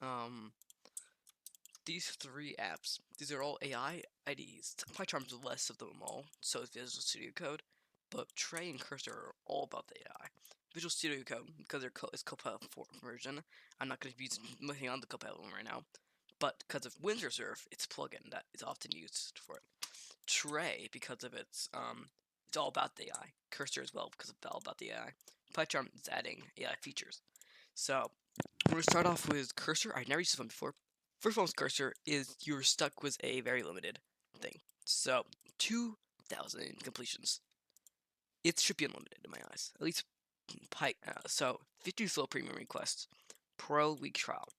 um, these three apps, these are all AI IDEs. PyCharm's less of them all, so is Visual Studio Code, but Trae and Cursor are all about the AI. Visual Studio Code, because it's Copilot 4 version, I'm not going to be using on the Copilot one right now, but because of Windsurf, it's a plugin that is often used for it. Trae, because of it's all about the AI. Cursor as well, because it's all about the AI. PyCharm is adding AI features. So, we're going to start off with Cursor. I've never used this one before. First one with Cursor is you're stuck with a very limited thing. So, 2,000 completions. It should be unlimited in my eyes. At least, so 50 slow premium requests. Pro week trial.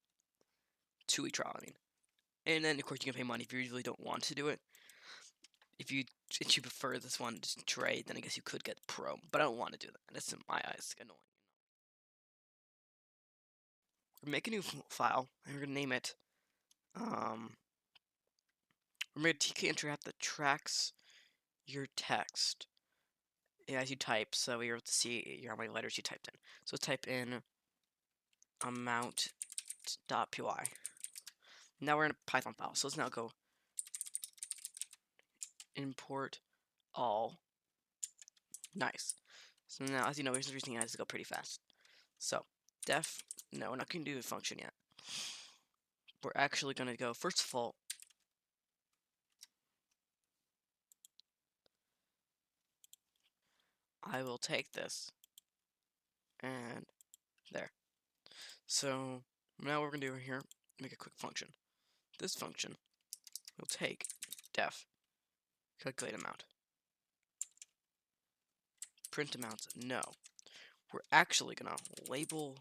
2-week trial, I mean. And then, of course, you can pay money if you really don't want to do it. If you prefer this one to trade, then I guess you could get Pro. But I don't want to do that. That's in my eyes annoying. We're making a new file, and we're going to name it, we're going to TK interact that tracks your text as you type, so we are able to see how many letters you typed in. So type in amount.py. Now we're in a Python file, so let's now go import all. Nice. So now, as you know, everything has to go pretty fast. So no, we're not going to do the function yet. We're actually going to go, first of all, I will take this and there. So now what we're going to do here, make a quick function. This function will take def, calculate amount, print amounts, no. We're actually going to label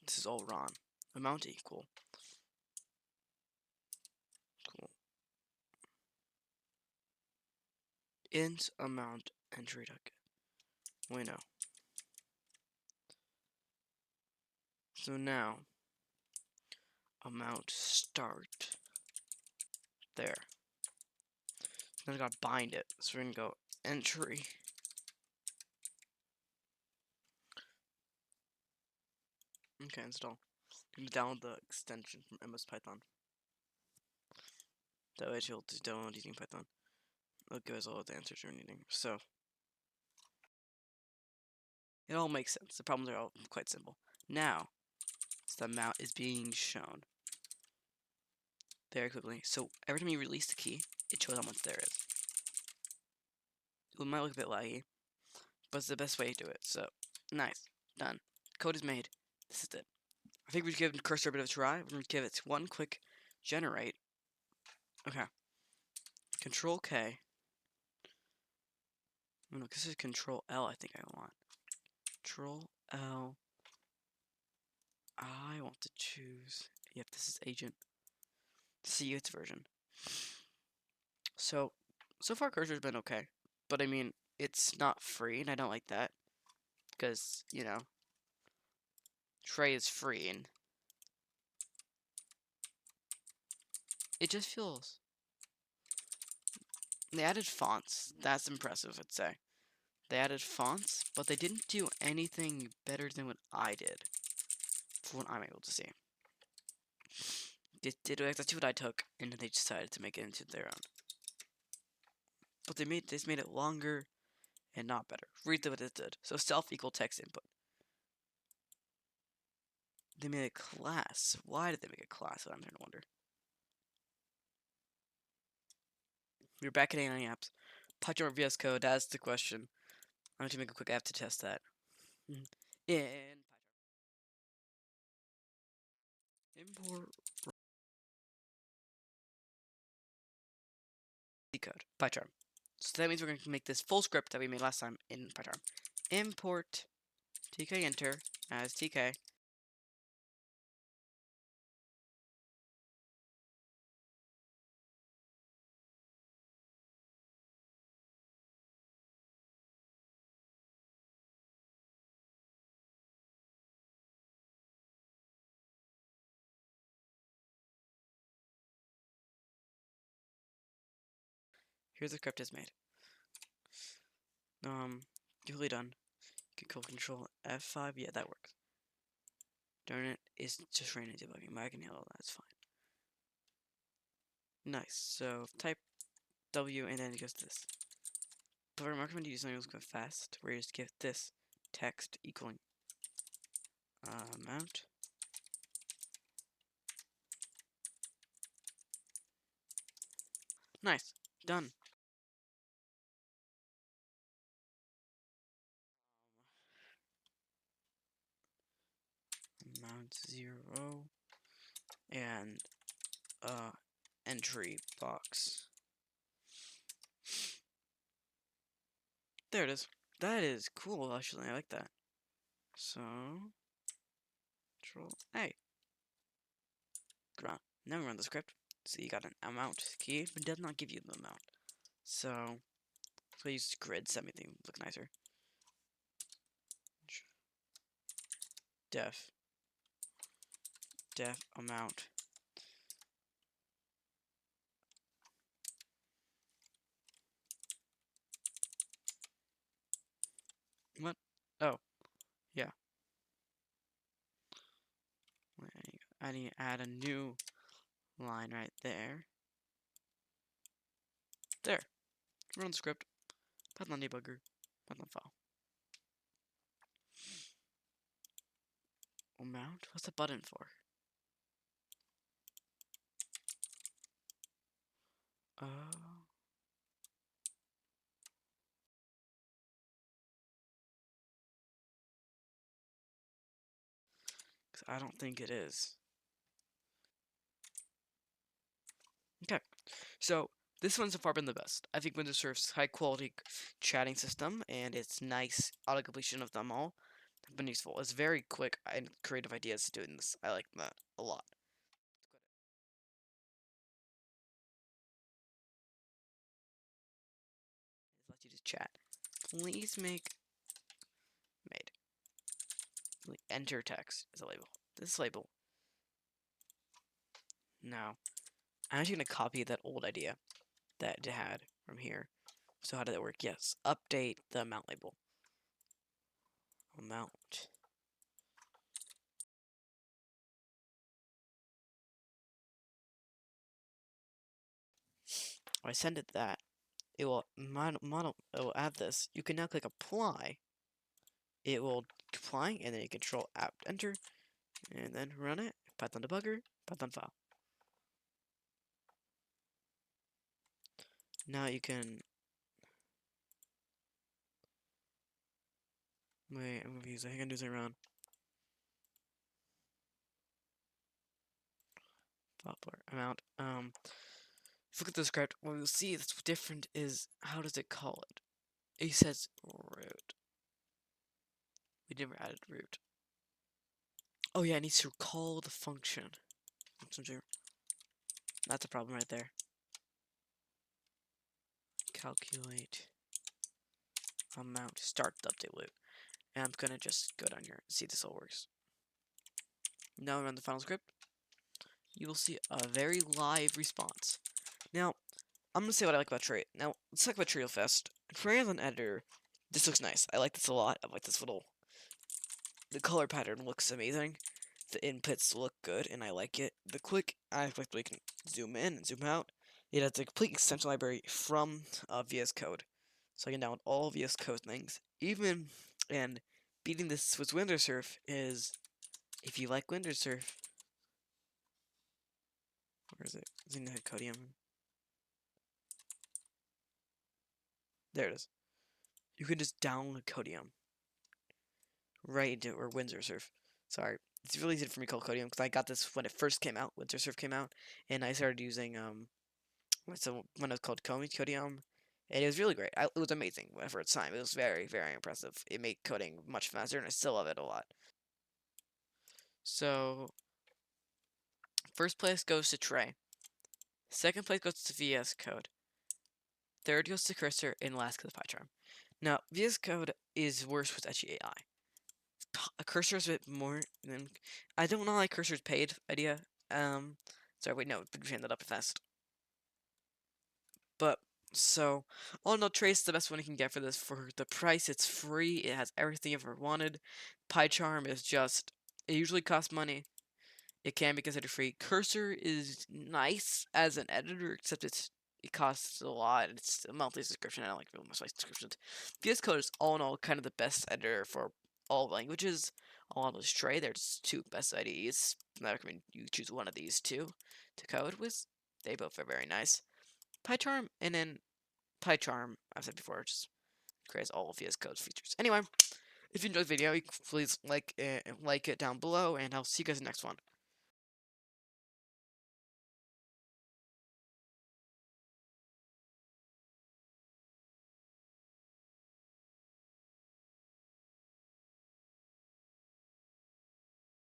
this is all wrong. Amount equal. Cool. Int amount entry duck. We know. So now amount start there. Now we gotta bind it. So we're gonna go entry. Okay, install. I'm gonna download the extension from MS Python. That way you'll just download using Python. It'll give us all the answers you're needing. So it all makes sense. The problems are all quite simple. Now, so the amount is being shown very quickly. So every time you release the key, it shows how much there is. It might look a bit laggy, but it's the best way to do it. So, nice. Done. Code is made. This is it. I think we should give Cursor a bit of a try. We're going to give it one quick generate. Okay. Control K. No, this is Control L, I think I want. Control L. I want to choose. Yep, this is agent. See its version. So far Cursor's been okay. But I mean, it's not free, and I don't like that. Because, you know, Trae is free, and it just feels... They added fonts. That's impressive, I'd say. They added fonts, but they didn't do anything better than what I did. For what I'm able to see. They did exactly what I took, and then they decided to make it into their own. But they made it longer and not better. Read what it did. So self equal text input. They made a class. Why did they make a class? I'm trying to wonder. We're back at AI apps. PyCharm VS Code. That's the question. I'm going to make a quick app to test that. In import code PyCharm. So that means we're going to make this full script that we made last time in PyCharm. Import tk enter as tk. Here's the script is made. Completely done. Control F5. Yeah, that works. Darn it, it's just random debugging, but I can handle that. It's fine. Nice. So type W and then it goes to this. But I recommend you do something that's fast, where you just give this text equaling amount. Nice. Done. Amount 0 and entry box. There it is. That is cool, actually. I like that. So, Control A. Now we run the script. So you got an amount key, but does not give you the amount. So use grids to make things look nicer. Def amount. What? Oh, yeah. I need to add a new line right there. There. Run the script. Python debugger. Python file. Amount? What's the button for? Cause I don't think it is. Okay. So this one's so far been the best. I think Windsurf's high quality chatting system and its nice auto completion of them all have been useful. It's very quick and creative ideas to doing this. I like that a lot. Just let you just chat. Please make made. Enter text as a label. This label. Now, I'm actually gonna copy that old idea that it had from here. So how did that work? Yes. Update the amount label. Amount. When I send it that, it will it will add this. You can now click apply. It will apply, and then you control app enter, and then run it. Python debugger, Python file. Now you can wait. I'm confused. I think I'm doing it wrong. Amount. If you look at the script, what we'll see that's different is how does it call it? It says root. We never added root. Oh yeah, it needs to call the function. That's a problem right there. Calculate amount. Start the update loop. And I'm gonna just go down here and see if this all works. Now we run the final script. You will see a very live response. Now, I'm gonna say what I like about Trae. Now, let's talk about Trae real fast. Trae as an editor, this looks nice. I like this a lot. I like this little. The color pattern looks amazing. The inputs look good, and I like it. The quick aspect where you can zoom in and zoom out. It has a complete extension library from VS Code, so I can download all VS Code things. And beating this with Windsurf is, if you like Windsurf, where is it? It's in the Codium. There it is. You can just download Codium right into or Windsurf. Sorry, it's really easy for me to call Codium because I got this when it first came out. Windsurf came out, and I started using so when it was called Codium, and it was really great. It was amazing for its time. It was very, very impressive. It made coding much faster, and I still love it a lot. So, first place goes to Trae. Second place goes to VS Code. Third goes to Cursor, and last goes to PyCharm. Now, VS Code is worse with Etchy AI. Cursor's a bit more than. I don't know like Cursor's paid idea. Sorry, wait, no, we can that up fast. But So, all in all, Trace is the best one you can get for this. For the price, it's free. It has everything you've ever wanted. PyCharm is just, it usually costs money. It can be considered free. Cursor is nice as an editor, except it costs a lot. It's a monthly subscription. I don't like monthly subscriptions. VS Code is all in all kind of the best editor for all languages. Along with Trae, they're just two best IDEs. I recommend you choose one of these two to code with. They both are very nice. PyCharm and then PyCharm, I've said before, just creates all of VS Code's features. Anyway, if you enjoyed the video, please like it down below, and I'll see you guys in the next one.